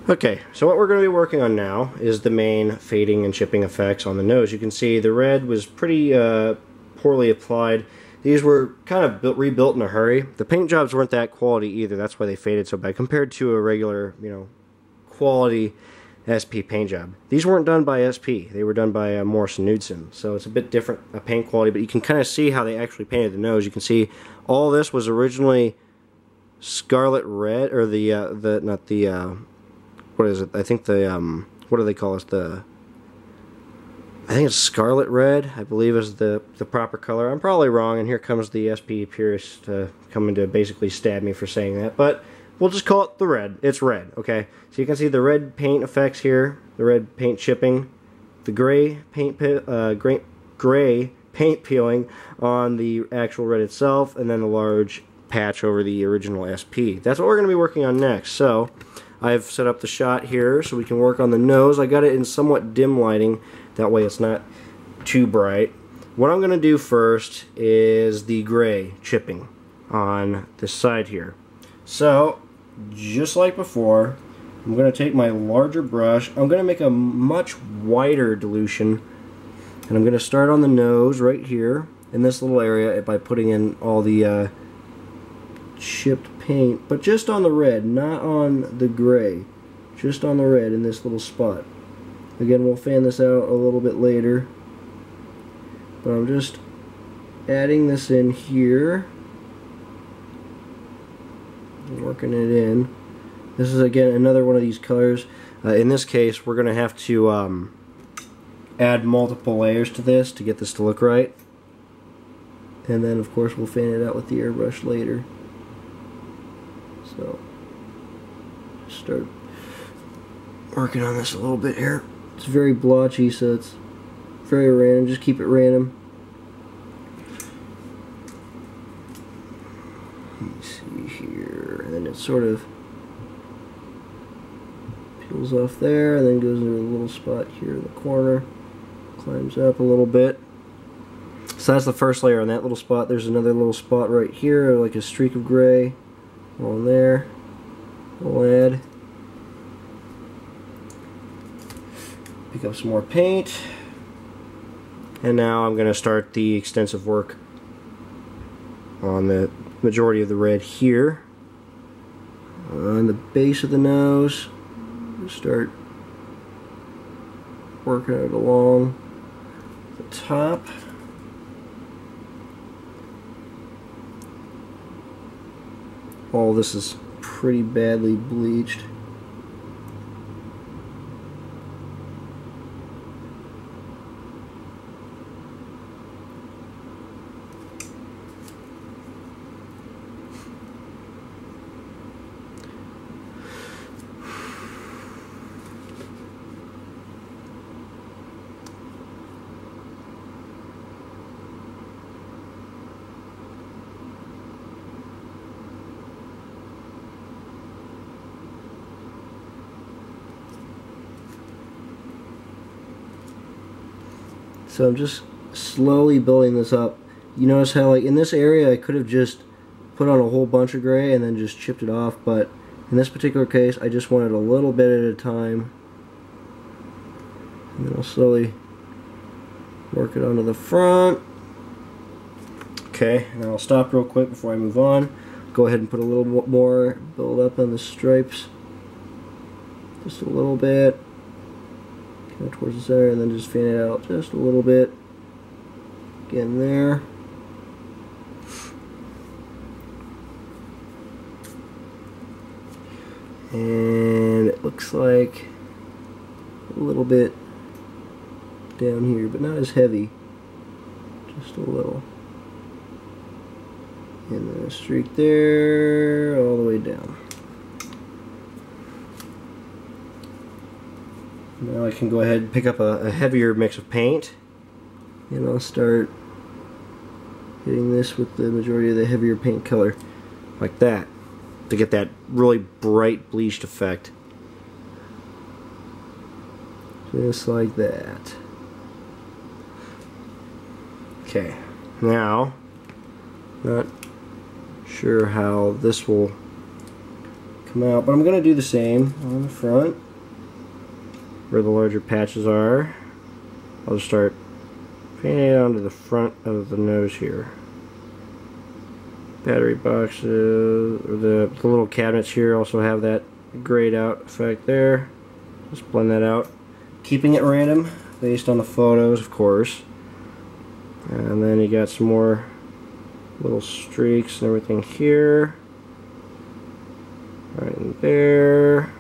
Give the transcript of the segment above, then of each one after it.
Okay, so what we're going to be working on now is the main fading and chipping effects on the nose. You can see the red was pretty poorly applied. These were kind of rebuilt in a hurry. The paint jobs weren't that quality either. That's why they faded so bad compared to a regular, quality SP paint job. These weren't done by SP. They were done by Morrison Knudsen. So it's a bit different paint quality, but you can kind of see how they actually painted the nose. You can see all this was originally scarlet red, or what is it? I think what do they call it? I think it's scarlet red, I believe is the proper color. I'm probably wrong, and here comes the SP purist coming to basically stab me for saying that. But we'll just call it the red. It's red, okay? So you can see the red paint effects here, the red paint chipping, the gray paint peeling on the actual red itself, and then the large patch over the original SP. That's what we're going to be working on next. So I've set up the shot here so we can work on the nose. I got it in somewhat dim lighting, that way it's not too bright. What I'm going to do first is the gray chipping on this side here. So, just like before, I'm going to take my larger brush. I'm going to make a much wider dilution, and I'm going to start on the nose right here in this little area by putting in all the chipped paint, but just on the red, not on the gray, just on the red in this little spot. Again, we'll fan this out a little bit later, but I'm just adding this in here and working it in. This is again another one of these colors. In this case, we're going to have to add multiple layers to this to get this to look right, and then of course we'll fan it out with the airbrush later. So, start working on this a little bit here. It's very blotchy, so it's very random. Just keep it random. Let me see here. And then it sort of peels off there, and then goes into a little spot here in the corner. Climbs up a little bit. So that's the first layer on that little spot. There's another little spot right here, like a streak of gray. On there, we'll add, pick up some more paint, and now I'm going to start the extensive work on the majority of the red here. On the base of the nose, start working it along the top. All this is pretty badly bleached. So I'm just slowly building this up. You notice how, like, in this area I could have just put on a whole bunch of gray and then just chipped it off, but in this particular case I just wanted a little bit at a time. And then I'll slowly work it onto the front. Okay, and I'll stop real quick before I move on. Go ahead and put a little more build up on the stripes. Just a little bit. Towards the center, and then just fan it out just a little bit. Again there. And it looks like a little bit down here, but not as heavy. Just a little. And then a streak there, all the way down. Now I can go ahead and pick up a heavier mix of paint, and I'll start hitting this with the majority of the heavier paint color, like that, to get that really bright bleached effect. Just like that. Okay, now, not sure how this will come out. But I'm going to do the same on the front where the larger patches are. I'll just start painting it onto the front of the nose here. Battery boxes, or the little cabinets here also have that grayed out effect there. Just blend that out. Keeping it random based on the photos, of course. And then you got some more little streaks and everything here. Right in there.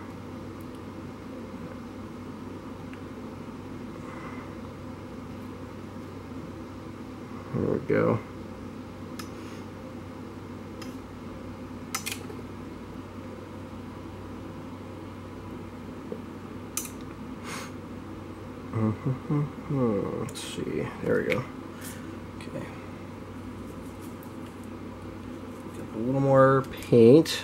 There we go. Let's see. There we go. Okay. Got a little more paint.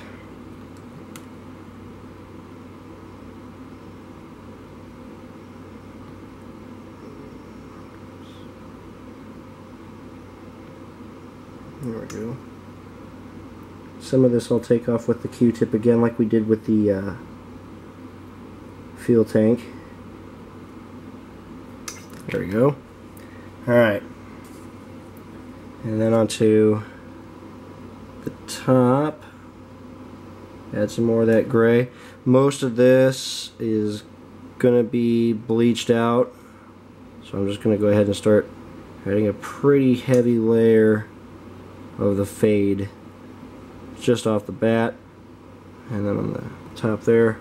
There we go. Some of this I'll take off with the Q-tip again, like we did with the fuel tank. There we go. Alright. And then onto the top. Add some more of that gray. Most of this is going to be bleached out. So I'm just going to go ahead and start adding a pretty heavy layer of the fade just off the bat. And then on the top there.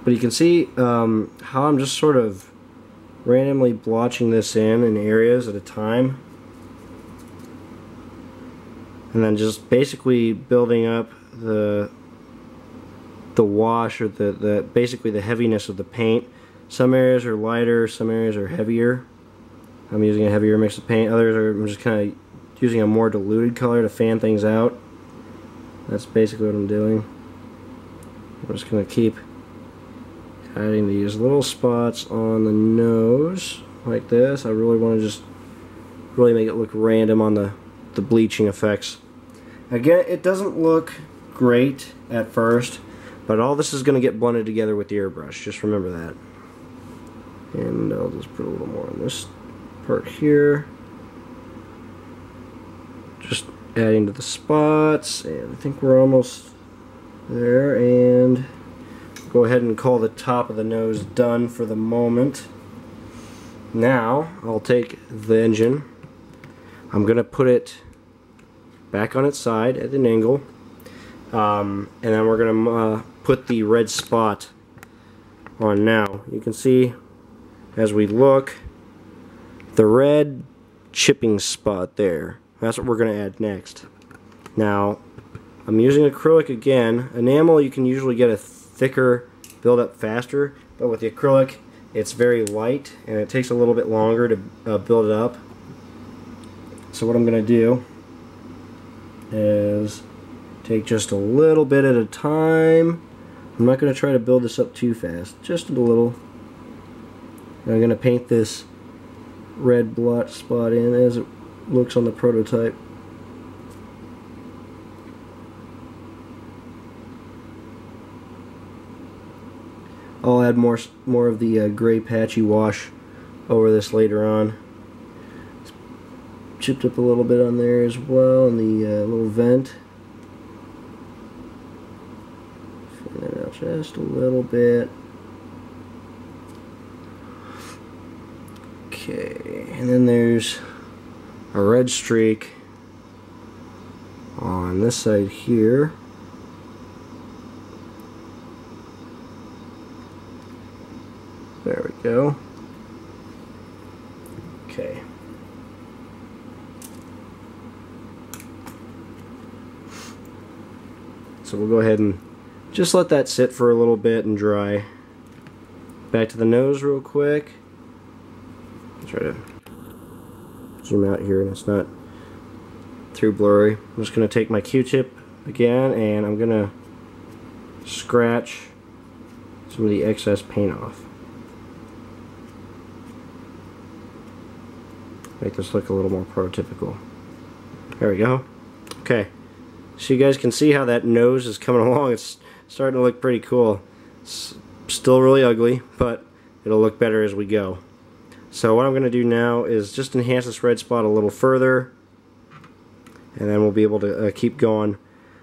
But you can see how I'm just sort of randomly blotching this in areas at a time. And then just basically building up the wash, or basically the heaviness of the paint. Some areas are lighter, some areas are heavier. I'm using a heavier mix of paint. Others are, I'm just kind of using a more diluted color to fan things out. That's basically what I'm doing. I'm just going to keep adding these little spots on the nose like this. I really want to just really make it look random on the bleaching effects. Again, it doesn't look great at first, but all this is going to get blended together with the airbrush. Just remember that. And I'll just put a little more on this part here. Just adding to the spots, and I think we're almost there. And go ahead and call the top of the nose done for the moment. Now I'll take the engine. I'm going to put it back on its side at an angle, and then we're going to put the red spot on now. You can see as we look, the red chipping spot there. That's what we're going to add next. Now I'm using acrylic again. Enamel, you can usually get a thicker build up faster, but with the acrylic it's very light and it takes a little bit longer to build it up. So what I'm going to do is take just a little bit at a time. I'm not going to try to build this up too fast, just a little. And I'm going to paint this red blotch spot in as it looks on the prototype. I'll add more of the gray patchy wash over this later on. It's chipped up a little bit on there as well in the little vent. Fill that out just a little bit. Okay, and then there's a red streak on this side here. There we go. Okay. So we'll go ahead and just let that sit for a little bit and dry. Back to the nose real quick. Try to zoom out here and it's not too blurry. I'm just going to take my Q-tip again and I'm going to scratch some of the excess paint off. Make this look a little more prototypical. There we go. Okay, so you guys can see how that nose is coming along. It's starting to look pretty cool. It's still really ugly, but it'll look better as we go. So what I'm going to do now is just enhance this red spot a little further, and then we'll be able to keep going.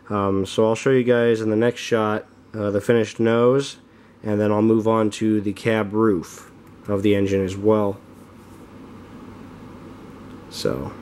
So I'll show you guys in the next shot the finished nose, and then I'll move on to the cab roof of the engine as well. So